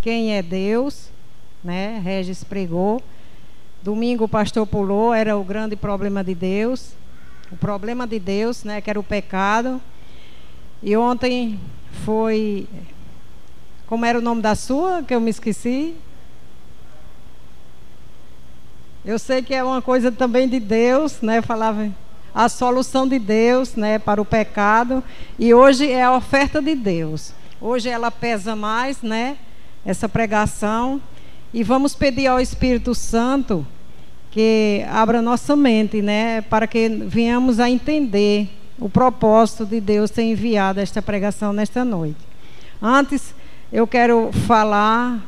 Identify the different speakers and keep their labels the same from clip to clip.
Speaker 1: quem é Deus, né? Regis pregou. Domingo o pastor pulou, era o grande problema de Deus. O problema de Deus, né? Que era o pecado. E ontem foi... Como era o nome da sua, que eu me esqueci? Eu sei que é uma coisa também de Deus, né? Falava a solução de Deus, né? Para o pecado. E hoje é a oferta de Deus. Hoje ela pesa mais, né? Essa pregação. E vamos pedir ao Espírito Santo que abra nossa mente, né? Para que venhamos a entender o propósito de Deus ter enviado esta pregação nesta noite. Antes, eu quero falar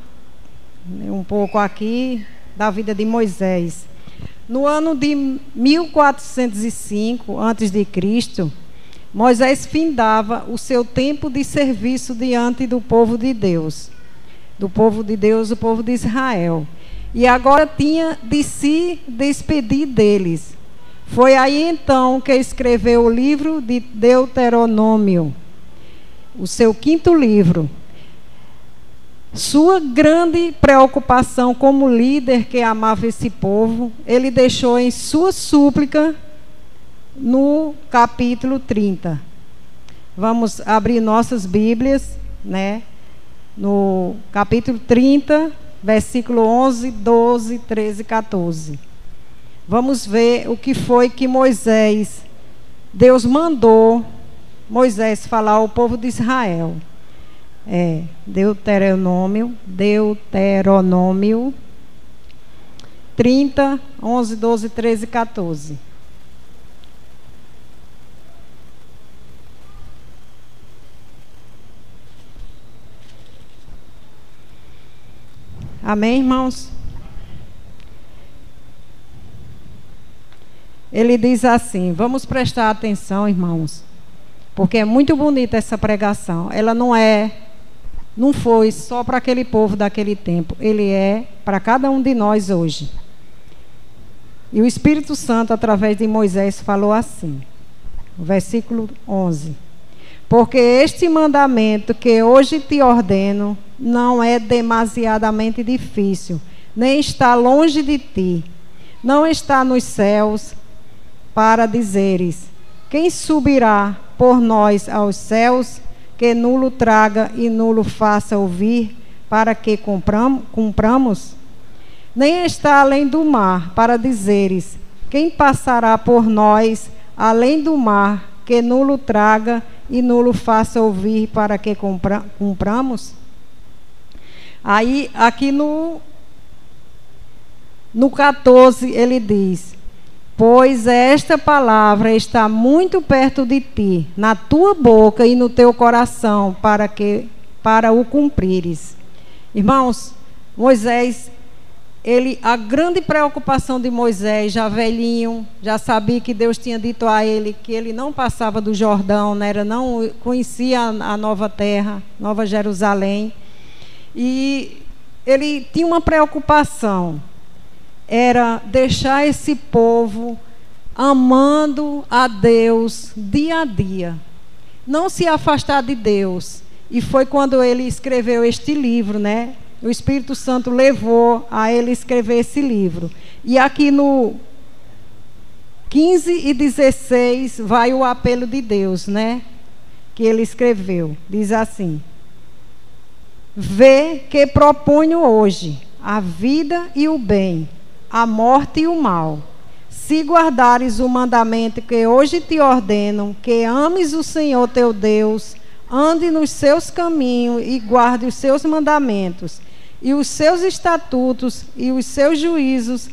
Speaker 1: um pouco aqui da vida de Moisés. No ano de 1405 a.C., Moisés findava o seu tempo de serviço diante do povo de Deus. Do povo de Deus, o povo de Israel. E agora tinha de se despedir deles. Foi aí então que escreveu o livro de Deuteronômio, o seu 5º livro. Sua grande preocupação como líder que amava esse povo, ele deixou em sua súplica no capítulo 30. Vamos abrir nossas Bíblias, né? No capítulo 30, versículo 11, 12, 13 e 14. Vamos ver o que foi que Deus mandou Moisés falar ao povo de Israel. Deuteronômio 30, 11, 12, 13 e 14. Amém, irmãos? Ele diz assim, vamos prestar atenção, irmãos, porque é muito bonita essa pregação. Ela não foi só para aquele povo daquele tempo, ele é para cada um de nós hoje. E o Espírito Santo, através de Moisés, falou assim, versículo 11: porque este mandamento que hoje te ordeno não é demasiadamente difícil, nem está longe de ti, não está nos céus, para dizeres: quem subirá por nós aos céus, que nulo traga e nulo faça ouvir, para que cumpramos? Nem está além do mar, para dizeres: quem passará por nós além do mar, que nulo traga e nulo faça ouvir, para que cumpramos? Aí, aqui no 14, ele diz: pois esta palavra está muito perto de ti, na tua boca e no teu coração, para o cumprires. Irmãos, Moisés, a grande preocupação de Moisés, já velhinho, já sabia que Deus tinha dito a ele que ele não passava do Jordão, né? Não conhecia a nova terra, Nova Jerusalém. E ele tinha uma preocupação, era deixar esse povo amando a Deus dia a dia, não se afastar de Deus. E foi quando ele escreveu este livro, né? O Espírito Santo levou a ele escrever esse livro. E aqui no 15 e 16 vai o apelo de Deus, né? Que ele escreveu. Diz assim: vê que proponho hoje a vida e o bem, a morte e o mal. Se guardares o mandamento que hoje te ordeno, que ames o Senhor teu Deus, ande nos seus caminhos e guarde os seus mandamentos, e os seus estatutos e os seus juízos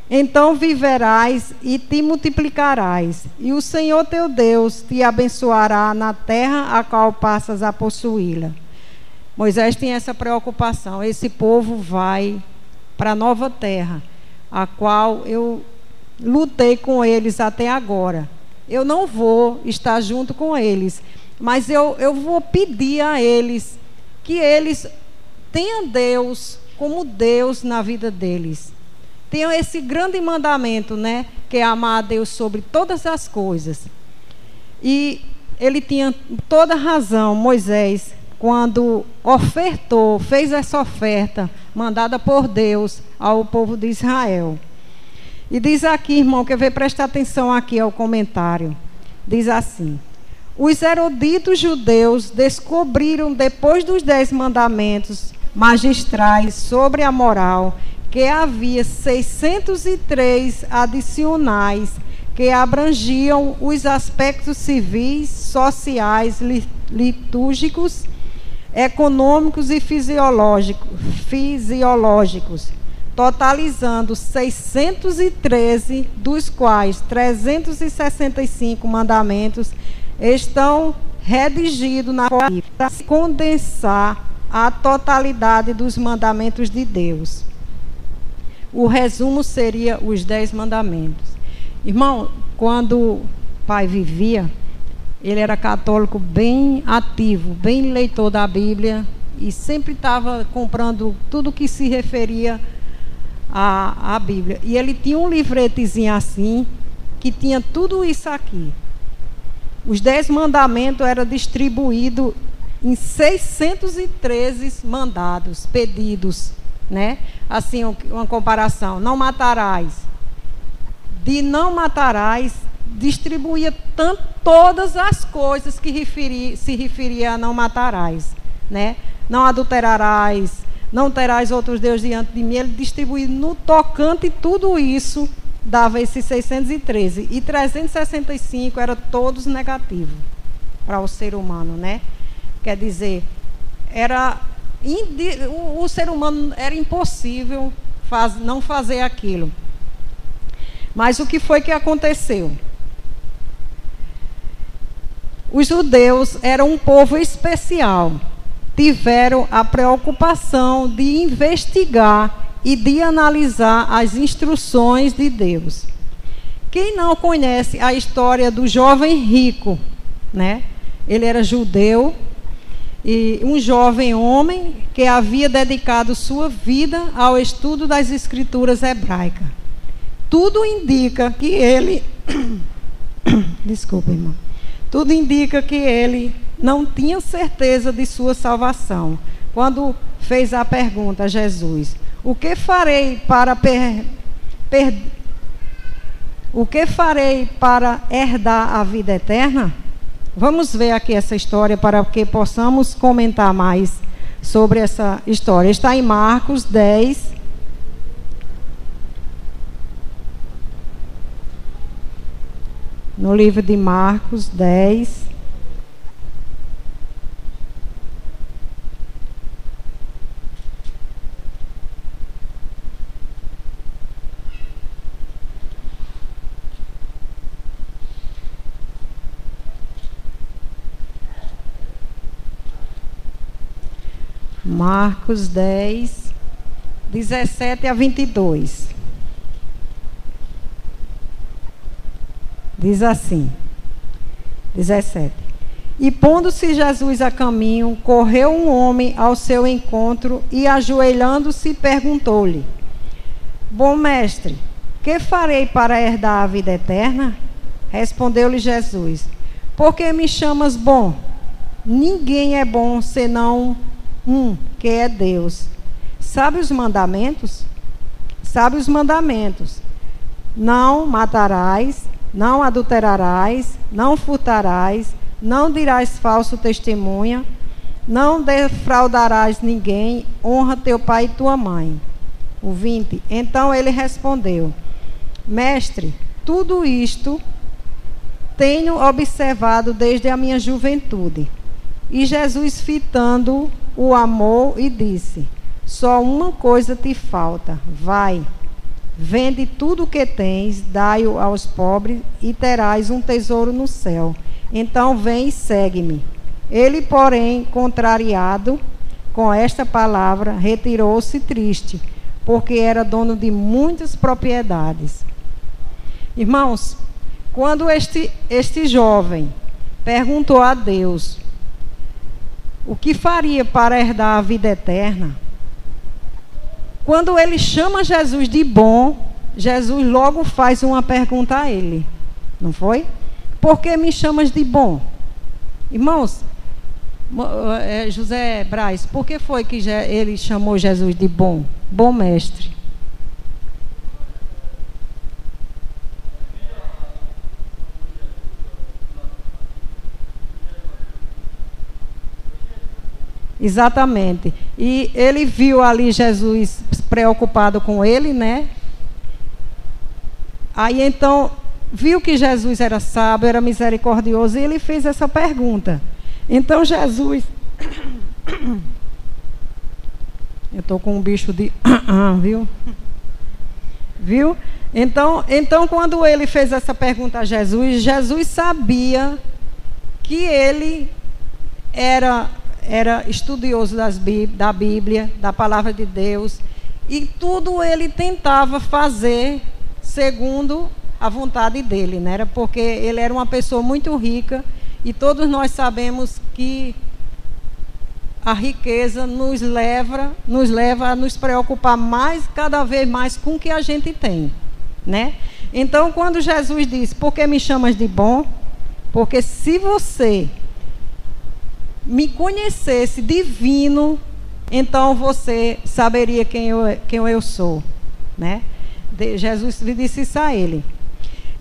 Speaker 1: então viverás e te multiplicarás, e o Senhor teu Deus te abençoará na terra a qual passas a possuí-la. Moisés tinha essa preocupação. Esse povo vai para a nova terra, a qual eu lutei com eles até agora. Eu não vou estar junto com eles, mas eu vou pedir a eles que eles tenham Deus como Deus na vida deles. Tenham esse grande mandamento, né? Que é amar a Deus sobre todas as coisas. E ele tinha toda razão, Moisés, quando ofertou, fez essa oferta mandada por Deus ao povo de Israel. E diz aqui, irmão, que veio prestar atenção aqui ao comentário. Diz assim: os eruditos judeus descobriram, depois dos 10 mandamentos magistrais sobre a moral, que havia 603 adicionais que abrangiam os aspectos civis, sociais, litúrgicos, econômicos e fisiológicos, totalizando 613, dos quais 365 mandamentos estão redigidos na forma para condensar a totalidade dos mandamentos de Deus. O resumo seria os 10 mandamentos. Irmão, quando o pai vivia, ele era católico bem ativo, bem leitor da Bíblia, e sempre estava comprando tudo que se referia à Bíblia. E ele tinha um livretezinho assim, que tinha tudo isso aqui. Os 10 mandamentos eram distribuídos em 613 mandados, pedidos, né? Assim, uma comparação: não matarás. De não matarás, distribuía todas as coisas que se referia a não matarás, né? Não adulterarás, não terás outros deuses diante de mim. Ele distribuía no tocante tudo isso, dava esses 613. E 365 eram todos negativos para o ser humano, né? Quer dizer, o ser humano era impossível não fazer aquilo. Mas o que foi que aconteceu? Os judeus eram um povo especial. Tiveram a preocupação de investigar e de analisar as instruções de Deus. Quem não conhece a história do jovem rico, né? Ele era judeu, e um jovem homem que havia dedicado sua vida ao estudo das escrituras hebraicas. Tudo indica que ele desculpa, irmão. Tudo indica que ele não tinha certeza de sua salvação. Quando fez a pergunta a Jesus: o que farei para herdar a vida eterna? Vamos ver aqui essa história para que possamos comentar mais sobre essa história. Está em Marcos 10. No livro de Marcos 10. Marcos 10, 17 a 22. Diz assim, 17. E pondo-se Jesus a caminho, correu um homem ao seu encontro e, ajoelhando-se, perguntou-lhe: bom mestre, que farei para herdar a vida eterna? Respondeu-lhe Jesus: por que me chamas bom? Ninguém é bom senão um, que é Deus. Sabe os mandamentos? Sabe os mandamentos: não matarás, não adulterarás, não furtarás, não dirás falso testemunha, não defraudarás ninguém, honra teu pai e tua mãe. O 20. Então ele respondeu: mestre, tudo isto tenho observado desde a minha juventude. E Jesus, fitando o amor, e disse: só uma coisa te falta. Vai, vende tudo o que tens, dai-o aos pobres, e terás um tesouro no céu. Então vem e segue-me. Ele, porém, contrariado com esta palavra, retirou-se triste, porque era dono de muitas propriedades. Irmãos, quando este jovem perguntou a Deus o que faria para herdar a vida eterna, quando ele chama Jesus de bom, Jesus logo faz uma pergunta a ele, não foi? Por que me chamas de bom? Irmãos, José Braz, por que foi que ele chamou Jesus de bom? Bom mestre. Exatamente. E ele viu ali Jesus preocupado com ele, né? Aí então, viu que Jesus era sábio, era misericordioso, e ele fez essa pergunta. Então Jesus... Eu estou com um bicho de... viu? Viu? Então, quando ele fez essa pergunta a Jesus, Jesus sabia que ele era estudioso da Bíblia, da palavra de Deus, e tudo ele tentava fazer segundo a vontade dele, né? Porque ele era uma pessoa muito rica, e todos nós sabemos que a riqueza nos leva a nos preocupar cada vez mais com o que a gente tem, né? Então, quando Jesus disse, por que me chamas de bom? Porque se você me conhecesse divino, então você saberia quem eu sou, né? Jesus disse isso a ele.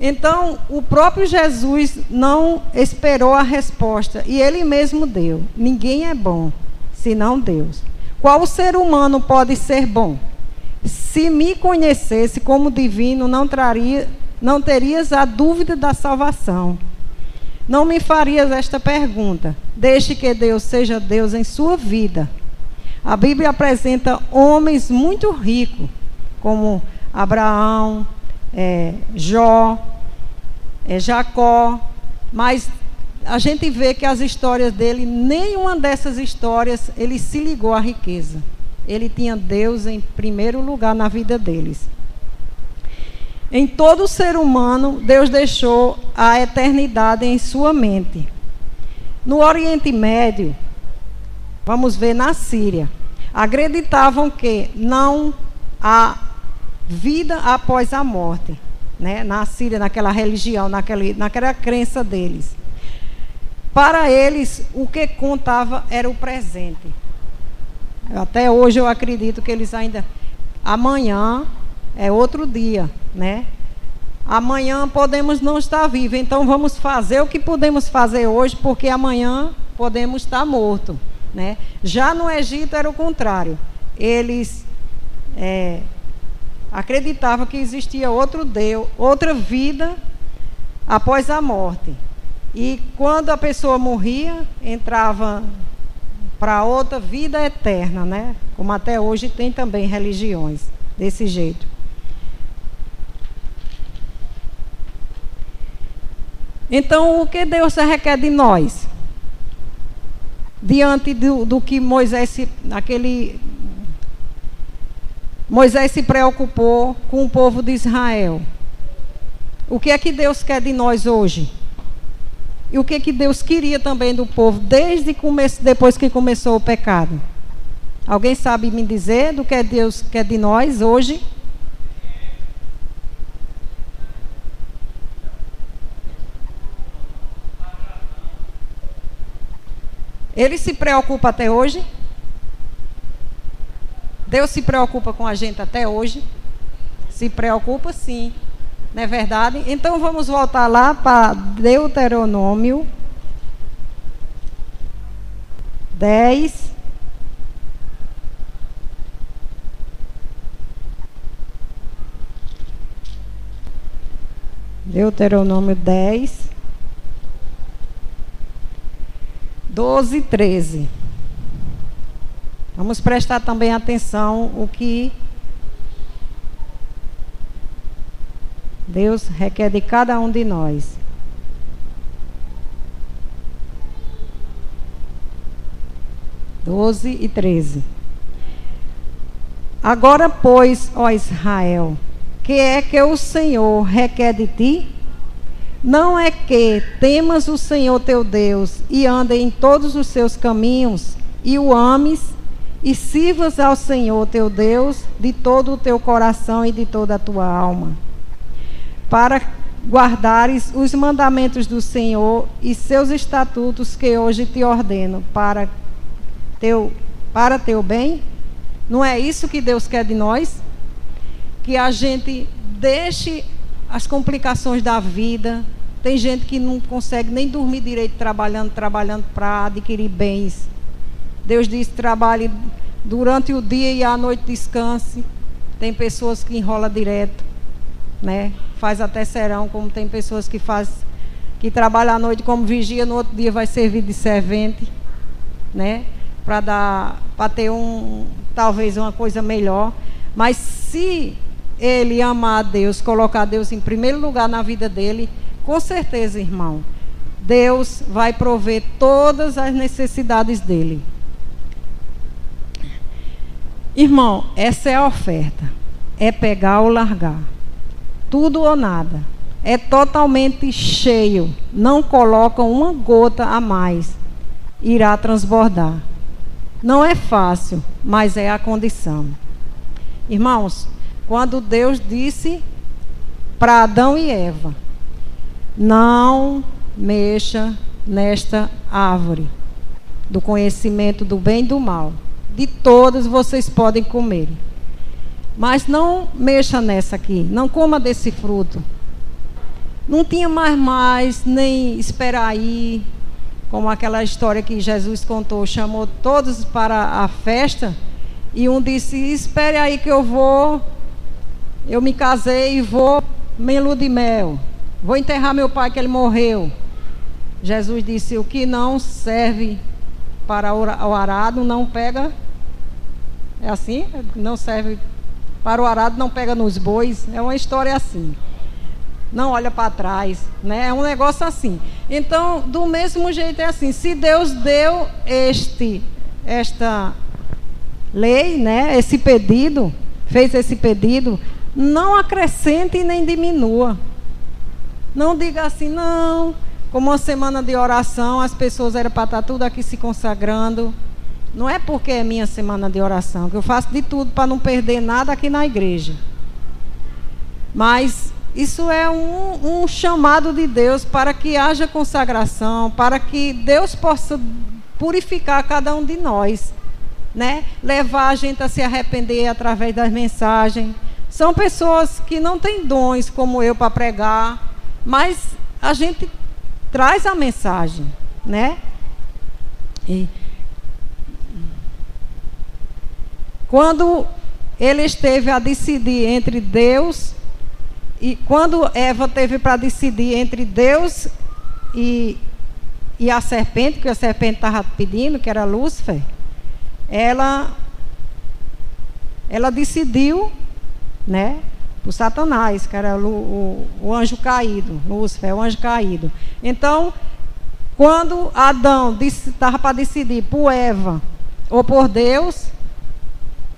Speaker 1: Então, o próprio Jesus não esperou a resposta, e ele mesmo deu. Ninguém é bom, senão Deus. Qual ser humano pode ser bom? Se me conhecesse como divino, não terias a dúvida da salvação. Não me farias esta pergunta. Deixe que Deus seja Deus em sua vida. A Bíblia apresenta homens muito ricos, como Abraão, Jó, Jacó, mas a gente vê que as histórias dele, nenhuma dessas histórias, ele se ligou à riqueza. Ele tinha Deus em primeiro lugar na vida deles. Em todo ser humano, Deus deixou a eternidade em sua mente. No Oriente Médio, vamos ver na Síria, acreditavam que não há vida após a morte, né? Na Síria, naquela religião, naquela crença deles. Para eles, o que contava era o presente. Até hoje eu acredito que eles ainda... Amanhã é outro dia, né? Amanhã podemos não estar vivos, então vamos fazer o que podemos fazer hoje, porque amanhã podemos estar mortos, né? Já no Egito era o contrário. Eles acreditavam que existia outro Deus, outra vida após a morte. E quando a pessoa morria, entrava para outra vida eterna, né? Como até hoje tem também religiões desse jeito. Então, o que Deus requer de nós? Diante do que Moisés se preocupou com o povo de Israel. O que é que Deus quer de nós hoje? E o que é que Deus queria também do povo depois que começou o pecado? Alguém sabe me dizer do que Deus quer de nós hoje? Ele se preocupa até hoje? Deus se preocupa com a gente até hoje? Se preocupa, sim. Não é verdade? Então vamos voltar lá para Deuteronômio 10. Deuteronômio 10. 12 e 13. Vamos prestar também atenção o que Deus requer de cada um de nós. (12 e 13). Agora, pois, ó Israel, que é que o Senhor requer de ti? Não é que temas o Senhor teu Deus e ande em todos os seus caminhos e o ames e sirvas ao Senhor teu Deus de todo o teu coração e de toda a tua alma, para guardares os mandamentos do Senhor e seus estatutos que hoje te ordeno para teu bem. Não é isso que Deus quer de nós? Que a gente deixe as complicações da vida. Tem gente que não consegue nem dormir direito trabalhando para adquirir bens. Deus diz: trabalhe durante o dia e à noite descanse. Tem pessoas que enrolam direto, né? Faz até serão, como tem pessoas que trabalham à noite como vigia, no outro dia vai servir de servente, né? Para ter talvez uma coisa melhor. Mas se ele amar a Deus, colocar Deus em primeiro lugar na vida dele, com certeza, irmão, Deus vai prover todas as necessidades dele. Irmão, essa é a oferta. É pegar ou largar. Tudo ou nada. É totalmente cheio. Não colocam uma gota a mais. Irá transbordar. Não é fácil, mas é a condição. Irmãos, quando Deus disse para Adão e Eva: não mexa nesta árvore do conhecimento do bem e do mal. De todas vocês podem comer, mas não mexa nessa aqui, não coma desse fruto. Não tinha mais, nem esperar aí, como aquela história que Jesus contou, chamou todos para a festa, e um disse: espere aí que eu me casei e vou em lua de mel, vou enterrar meu pai que ele morreu. Jesus disse: o que não serve para o arado não pega, é assim? Não serve para o arado não pega nos bois. É uma história assim, não olha para trás, né? É um negócio assim. Então, do mesmo jeito é assim, se Deus deu esta lei, né? Esse pedido, fez esse pedido, não acrescente nem diminua. Não diga assim: não, como uma semana de oração, as pessoas eram para estar tudo aqui se consagrando. Não é porque é minha semana de oração, que eu faço de tudo para não perder nada aqui na igreja. Mas isso é um chamado de Deus para que haja consagração, para que Deus possa purificar cada um de nós, né? Levar a gente a se arrepender através das mensagens. São pessoas que não têm dons como eu para pregar, mas a gente traz a mensagem, né? E quando ele esteve a decidir entre Deus, e quando Eva teve para decidir entre Deus e a serpente, que a serpente estava pedindo, que era Lúcifer, ela decidiu, né, por Satanás, que era o anjo caído, Lúcifer, o anjo caído. Então, quando Adão estava para decidir por Eva ou por Deus,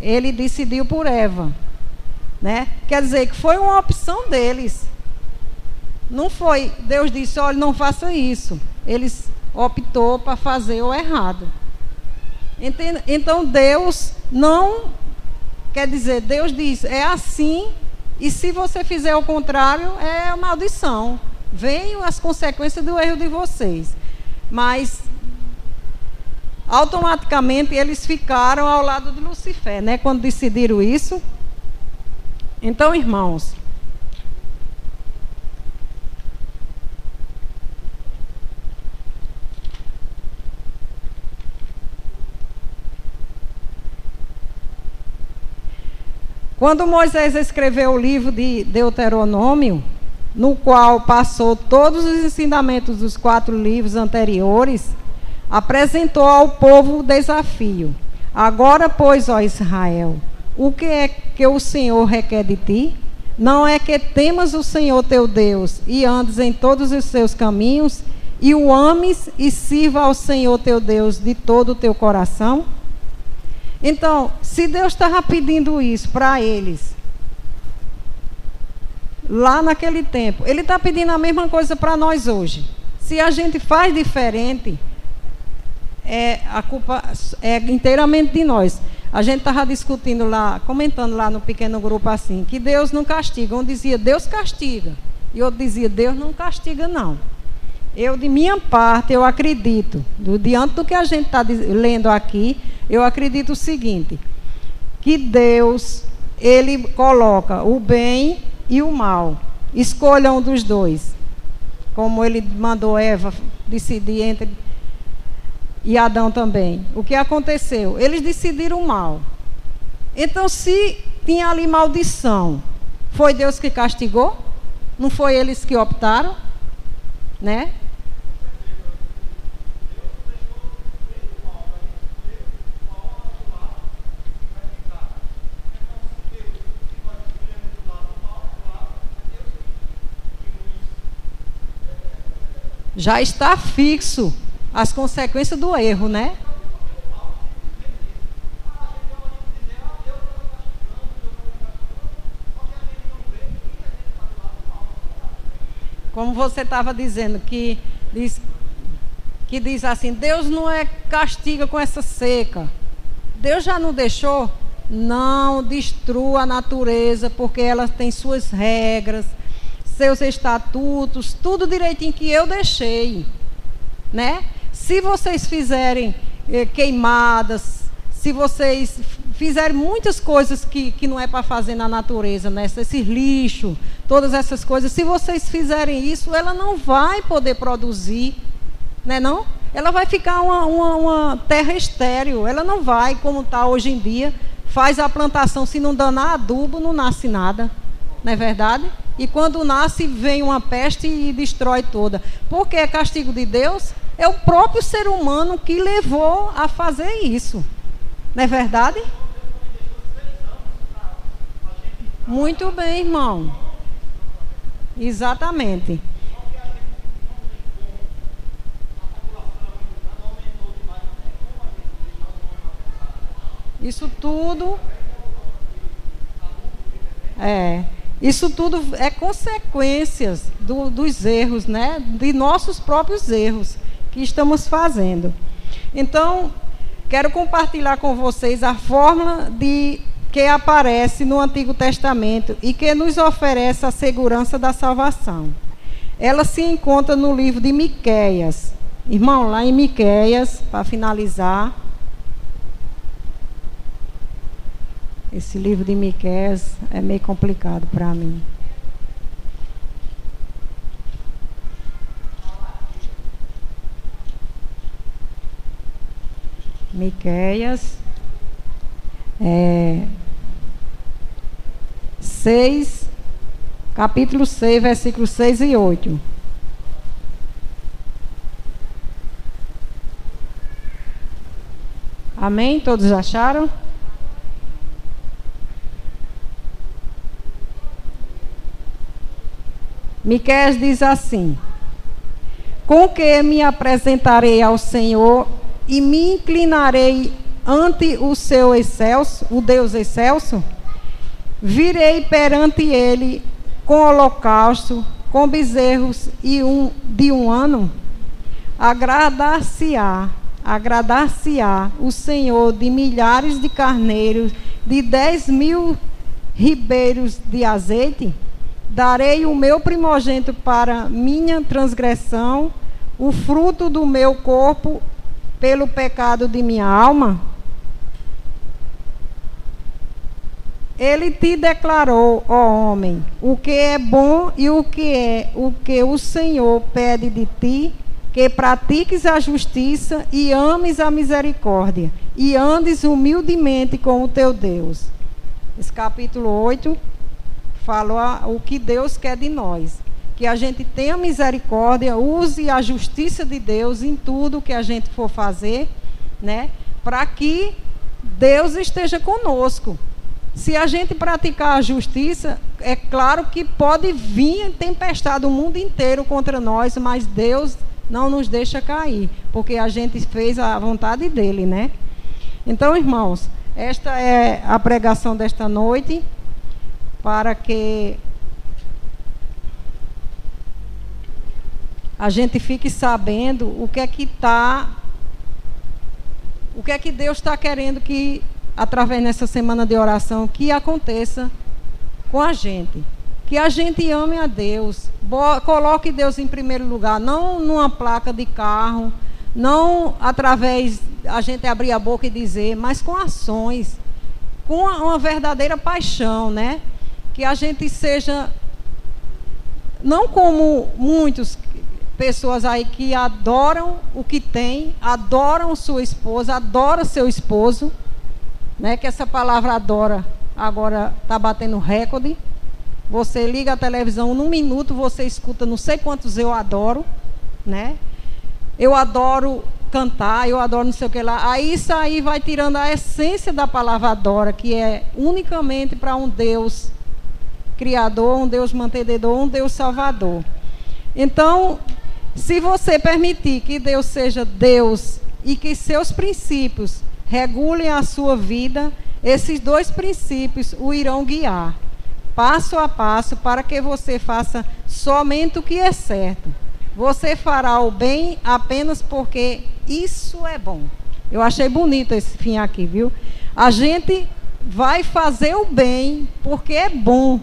Speaker 1: ele decidiu por Eva, né? Quer dizer que foi uma opção deles. Não foi, Deus disse: olha, não faça isso. Eles optou para fazer o errado. Então Deus não, quer dizer, Deus diz: é assim, e se você fizer o contrário, é maldição. Venham as consequências do erro de vocês. Mas automaticamente eles ficaram ao lado de Lucifer, né? Quando decidiram isso. Então, irmãos, quando Moisés escreveu o livro de Deuteronômio, no qual passou todos os ensinamentos dos 4 livros anteriores, apresentou ao povo o desafio: agora, pois, ó Israel, o que é que o Senhor requer de ti? Não é que temas o Senhor teu Deus e andes em todos os seus caminhos, e o ames e sirva ao Senhor teu Deus de todo o teu coração? Então, se Deus estava pedindo isso para eles, lá naquele tempo, Ele está pedindo a mesma coisa para nós hoje. Se a gente faz diferente, a culpa é inteiramente de nós. A gente estava discutindo lá, comentando lá no pequeno grupo assim, que Deus não castiga. Um dizia: Deus castiga. E eu dizia, Deus não castiga, não. Eu, de minha parte, eu acredito, diante do que a gente está lendo aqui, eu acredito o seguinte, que Deus, Ele coloca o bem e o mal. Escolha um dos dois. Como Ele mandou Eva decidir entre... E Adão também. O que aconteceu? Eles decidiram o mal. Então, se tinha ali maldição, foi Deus que castigou? Não foi eles que optaram? Né? Já está fixo as consequências do erro, né? Como você estava dizendo, que diz assim, Deus não castiga com essa seca. Deus já não deixou? Não destrua a natureza, porque ela tem suas regras, seus estatutos, tudo direitinho que eu deixei, né? Se vocês fizerem queimadas, se vocês fizerem muitas coisas que não é para fazer na natureza, né? Esses lixos, todas essas coisas, se vocês fizerem isso, ela não vai poder produzir, né, não? Ela vai ficar uma terra estéril, ela não vai, como está hoje em dia, faz a plantação, se não danar adubo, não nasce nada, não é verdade? E quando nasce, vem uma peste e destrói toda. Porque é castigo de Deus? É o próprio ser humano que levou a fazer isso. Não é verdade? Muito bem, irmão. Exatamente. Isso tudo... Isso tudo é consequências dos erros, né? De nossos próprios erros que estamos fazendo. Então, quero compartilhar com vocês a fórmula que aparece no Antigo Testamento e que nos oferece a segurança da salvação. Ela se encontra no livro de Miqueias. Irmão, lá em Miqueias, para finalizar... Esse livro de Miqueias é meio complicado para mim. Miqueias 6, capítulo 6, versículos 6 e 8. Amém? Todos acharam? Miqueias diz assim: com que me apresentarei ao Senhor e me inclinarei ante o seu excelso, o Deus excelso? Virei perante ele com holocausto, com bezerros de um ano? Agradar-se-á o Senhor de milhares de carneiros, de 10.000 ribeiros de azeite? Darei o meu primogênito para minha transgressão, o fruto do meu corpo pelo pecado de minha alma? Ele te declarou, ó homem, o que é bom e o que o Senhor pede de ti, que pratiques a justiça e ames a misericórdia, e andes humildemente com o teu Deus. Esse capítulo 8 fala o que Deus quer de nós, que a gente tenha misericórdia, use a justiça de Deus em tudo que a gente for fazer, né? Para que Deus esteja conosco. Se a gente praticar a justiça, é claro que pode vir tempestade o mundo inteiro contra nós, mas Deus não nos deixa cair, porque a gente fez a vontade dele, né? Então, irmãos, esta é a pregação desta noite, para que a gente fique sabendo o que é que Deus está querendo que, através dessa semana de oração, que aconteça com a gente. que a gente ame a Deus, coloque Deus em primeiro lugar, não numa placa de carro, não através a gente abrir a boca e dizer, mas com ações, com uma verdadeira paixão, né? Que a gente seja, não como muitas pessoas aí que adoram o que tem, adoram sua esposa, adoram seu esposo, né? Que essa palavra adora agora está batendo recorde. Você liga a televisão, num minuto você escuta não sei quantos eu adoro, né? Eu adoro cantar, eu adoro não sei o que lá. Aí isso aí vai tirando a essência da palavra adora, que é unicamente para um Deus criador, um Deus mantenedor, um Deus salvador. Então, se você permitir que Deus seja Deus e que seus princípios regulem a sua vida, esses dois princípios o irão guiar, passo a passo, para que você faça somente o que é certo. Você fará o bem apenas porque isso é bom. Eu achei bonito esse fim aqui, viu? A gente vai fazer o bem porque é bom.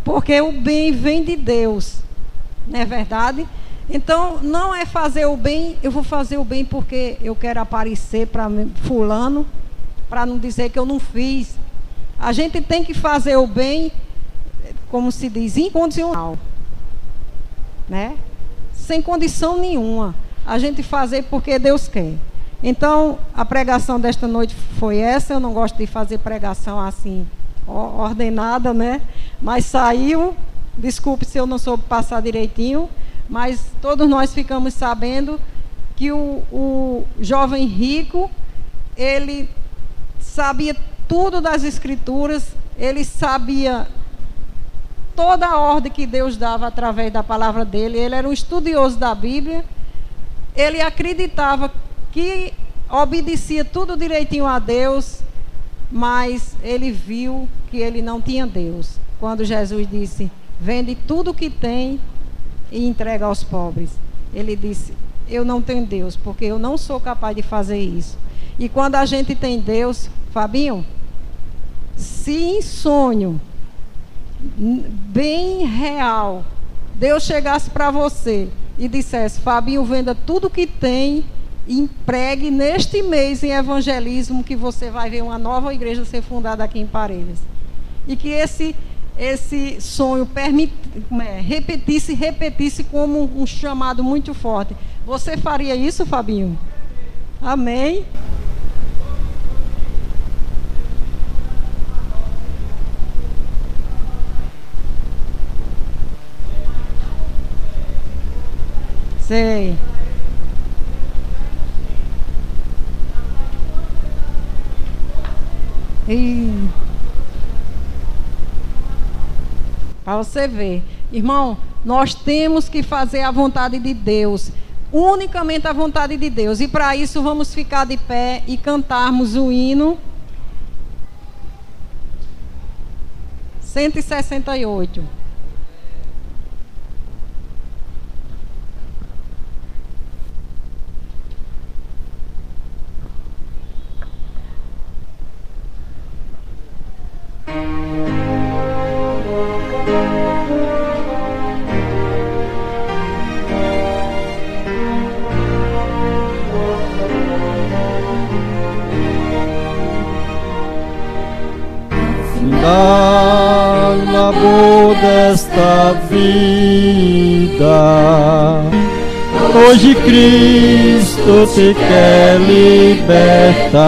Speaker 1: Porque o bem vem de Deus. Não é verdade? Então, não é fazer o bem, eu vou fazer o bem porque eu quero aparecer para fulano, para não dizer que eu não fiz. A gente tem que fazer o bem, como se diz, incondicional. Né? Sem condição nenhuma. A gente fazer porque Deus quer. Então, a pregação desta noite foi essa. Eu não gosto de fazer pregação assim, ordenada, né? Mas saiu. Desculpe se eu não soube passar direitinho. Mas todos nós ficamos sabendo que o jovem rico, ele sabia tudo das Escrituras, ele sabia toda a ordem que Deus dava através da palavra dele. Ele era um estudioso da Bíblia, ele acreditava que obedecia tudo direitinho a Deus, mas ele viu que ele não tinha Deus. Quando Jesus disse, vende tudo o que tem e entrega aos pobres. Ele disse, eu não tenho Deus, porque eu não sou capaz de fazer isso. E quando a gente tem Deus, Fabinho, se em sonho, bem real, Deus chegasse para você e dissesse, Fabinho, venda tudo que tem e empregue neste mês em evangelismo, que você vai ver uma nova igreja ser fundada aqui em Parelhas. E que esse sonho repetisse como um chamado muito forte. Você faria isso, Fabinho? Amém? Sei. Para você ver. Irmão, nós temos que fazer a vontade de Deus. Unicamente a vontade de Deus. E para isso vamos ficar de pé e cantarmos o hino 168.
Speaker 2: Da labor desta vida, hoje Cristo te quer libertar.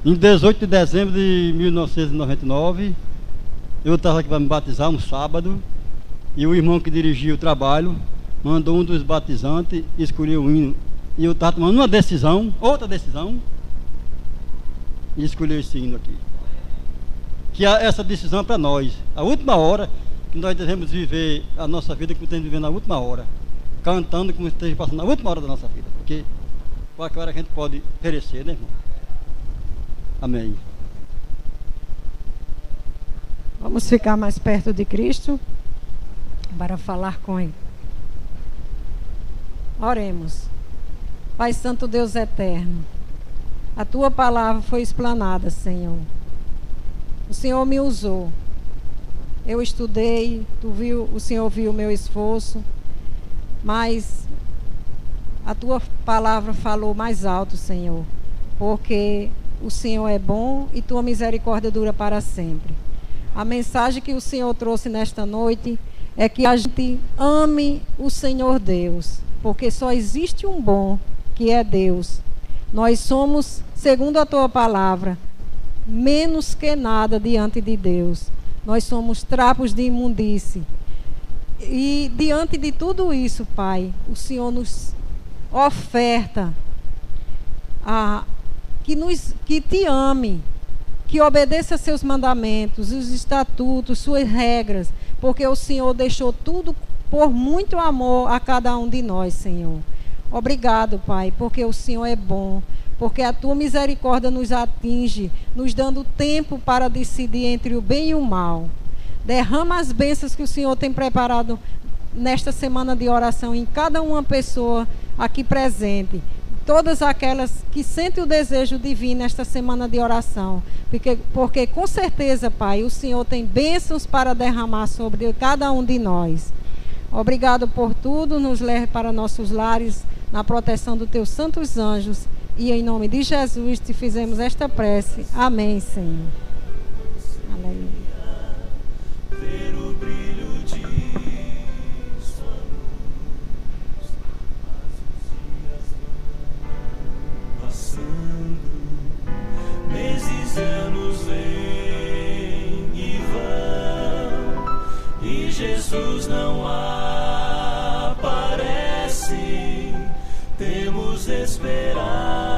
Speaker 2: Em 18 de dezembro de 1999, eu estava aqui para me batizar um sábado, e o irmão que dirigia o trabalho mandou um dos batizantes escolher o hino. E eu estava tomando uma decisão, outra decisão, e escolhi esse hino aqui. Que essa decisão é para nós. A última hora que nós devemos viver a nossa vida, como estamos vivendo na última hora. Cantando como esteja passando na última hora da nossa vida. Porque qualquer hora a gente pode perecer, né, irmão? Amém.
Speaker 1: Vamos ficar mais perto de Cristo para falar com Ele. Oremos. Pai Santo, Deus eterno, A tua palavra foi explanada, Senhor. O Senhor me usou. Eu estudei, o Senhor viu o meu esforço, mas a tua palavra falou mais alto, Senhor, porque o Senhor é bom e tua misericórdia dura para sempre. A mensagem que o Senhor trouxe nesta noite é que a gente ame o Senhor Deus, porque só existe um bom, que é Deus. Nós somos, segundo a tua palavra, menos que nada diante de Deus. Nós somos trapos de imundície. E diante de tudo isso, Pai, o Senhor nos oferta que te ame, que obedeça a seus mandamentos, os estatutos, suas regras, porque o Senhor deixou tudo por muito amor a cada um de nós, Senhor. Obrigado, Pai, porque o Senhor é bom, porque a tua misericórdia nos atinge, nos dando tempo para decidir entre o bem e o mal. Derrama as bênçãos que o Senhor tem preparado nesta semana de oração em cada uma pessoa aqui presente. Todas aquelas que sentem o desejo de vir nesta semana de oração. Porque com certeza, Pai, o Senhor tem bênçãos para derramar sobre cada um de nós. Obrigado por tudo. Nos leve para nossos lares na proteção dos teus santos anjos. E em nome de Jesus te fizemos esta prece. Amém, Senhor. Aleluia.
Speaker 3: Ver o brilho de sua luz, mas os dias vão passando, meses e anos vêm e vão, e Jesus não aparece. Temos esperança.